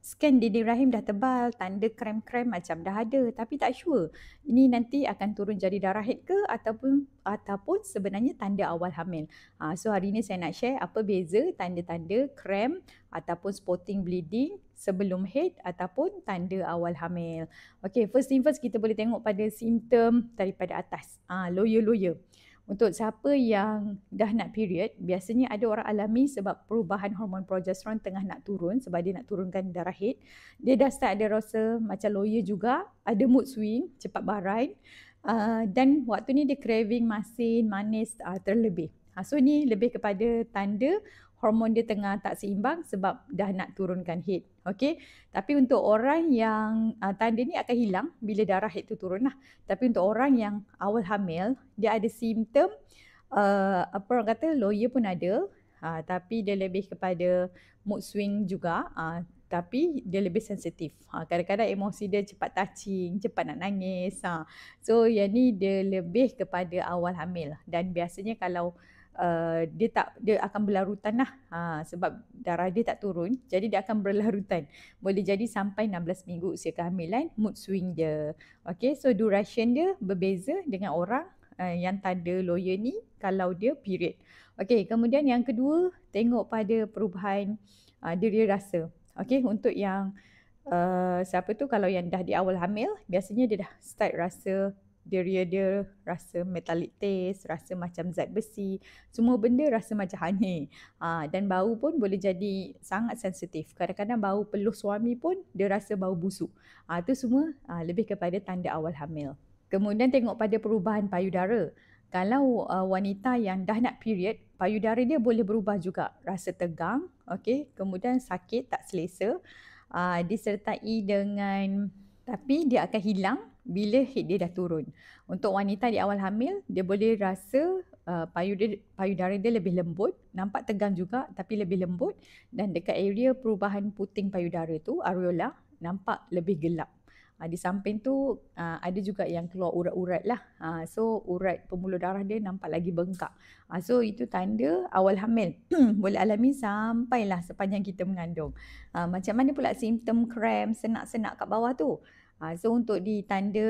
scan dinding rahim dah tebal, tanda krem-krem macam dah ada tapi tak sure. Ini nanti akan turun jadi darah haid ke ataupun sebenarnya tanda awal hamil. So hari ni saya nak share apa beza tanda-tanda krem ataupun spotting bleeding sebelum haid ataupun tanda awal hamil. Okay, first thing first kita boleh tengok pada simptom daripada atas. Loya-loya. Untuk siapa yang dah nak period, biasanya ada orang alami sebab perubahan hormon progesteron tengah nak turun sebab dia nak turunkan darah haid. Dia dah start ada rasa macam loya juga, ada mood swing, cepat barai dan waktu ni dia craving masin, manis terlebih. So ni lebih kepada tanda hormon dia tengah tak seimbang sebab dah nak turunkan haid. Okay? Tapi untuk orang yang tanda ni akan hilang bila darah haid tu turun lah. Tapi untuk orang yang awal hamil, dia ada simptom apa orang kata loya pun ada, tapi dia lebih kepada mood swing juga, tapi dia lebih sensitif. Kadang-kadang emosi dia cepat touching, cepat nak nangis. So yang ni dia lebih kepada awal hamil dan biasanya kalau dia akan berlarutan lah sebab darah dia tak turun, jadi dia akan berlarutan. Boleh jadi sampai 16 minggu usia kehamilan, mood swing dia. Okay, so duration dia berbeza dengan orang yang tanda loya ni kalau dia period. Okay, kemudian yang kedua, tengok pada perubahan deria rasa. Okay, untuk yang siapa tu kalau yang dah di awal hamil, biasanya dia dah start rasa deria dia rasa metallic taste, rasa macam zat besi, semua benda rasa macam honey. Dan bau pun boleh jadi sangat sensitif. Kadang-kadang bau peluh suami pun dia rasa bau busuk. Itu semua lebih kepada tanda awal hamil. Kemudian tengok pada perubahan payudara. Kalau wanita yang dah nak period, payudara dia boleh berubah juga. Rasa tegang, okay? Kemudian sakit, tak selesa. Disertai dengan, tapi dia akan hilang bila haid dia dah turun. Untuk wanita di awal hamil, dia boleh rasa payudara dia lebih lembut, nampak tegang juga tapi lebih lembut, dan dekat area perubahan puting payudara tu, areola, nampak lebih gelap. Di samping tu ada juga yang keluar urat-urat lah. So urat pembuluh darah dia nampak lagi bengkak. So itu tanda awal hamil. Boleh alami sampailah sepanjang kita mengandung. Macam mana pula simptom krem, senak-senak kat bawah tu? So untuk di tanda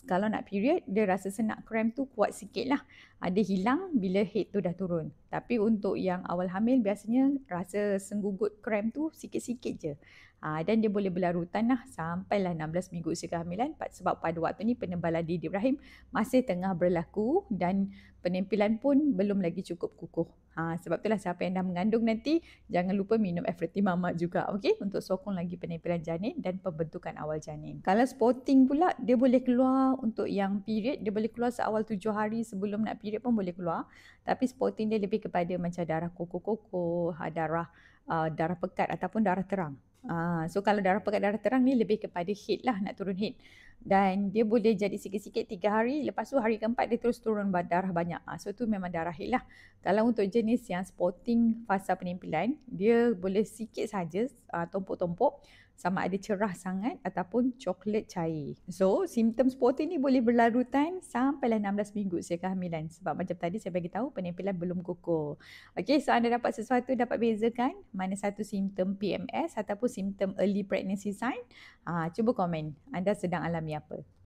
kalau nak period, dia rasa senak krem tu kuat sikit lah. Dia hilang bila haid tu dah turun. Tapi untuk yang awal hamil biasanya rasa senggugut krem tu sikit-sikit je. Dan dia boleh berlarutan lah sampailah 16 minggu usia kehamilan sebab pada waktu ni penebalan dinding rahim masih tengah berlaku dan penempilan pun belum lagi cukup kukuh. Sebab itulah siapa yang dah mengandung nanti jangan lupa minum Efreti Mama juga, okay? Untuk sokong lagi penempilan janin dan pembentukan awal janin. Kalau spotting pula, dia boleh keluar untuk yang period, dia boleh keluar seawal 7 hari sebelum nak period pun boleh keluar. Tapi spotting dia lebih kepada macam darah koko-koko, darah pekat ataupun darah terang. So kalau darah pekat, darah terang ni lebih kepada haid lah, nak turun haid. Dan dia boleh jadi sikit-sikit 3 hari, lepas tu hari keempat dia terus turun darah banyak. So tu memang darah haid lah. Kalau untuk jenis yang spotting fasa penempilan, dia boleh sikit saja tumpuk-tumpuk, sama ada cerah sangat ataupun coklat cair. So simptom spotting ni boleh berlarutan sampailah 16 minggu usia kehamilan. Sebab macam tadi saya bagi tahu penempilan belum kukuh. Okay, so anda dapat sesuatu, dapat bezakan mana satu simptom PMS ataupun simptom early pregnancy sign. Cuba komen anda sedang alami apa.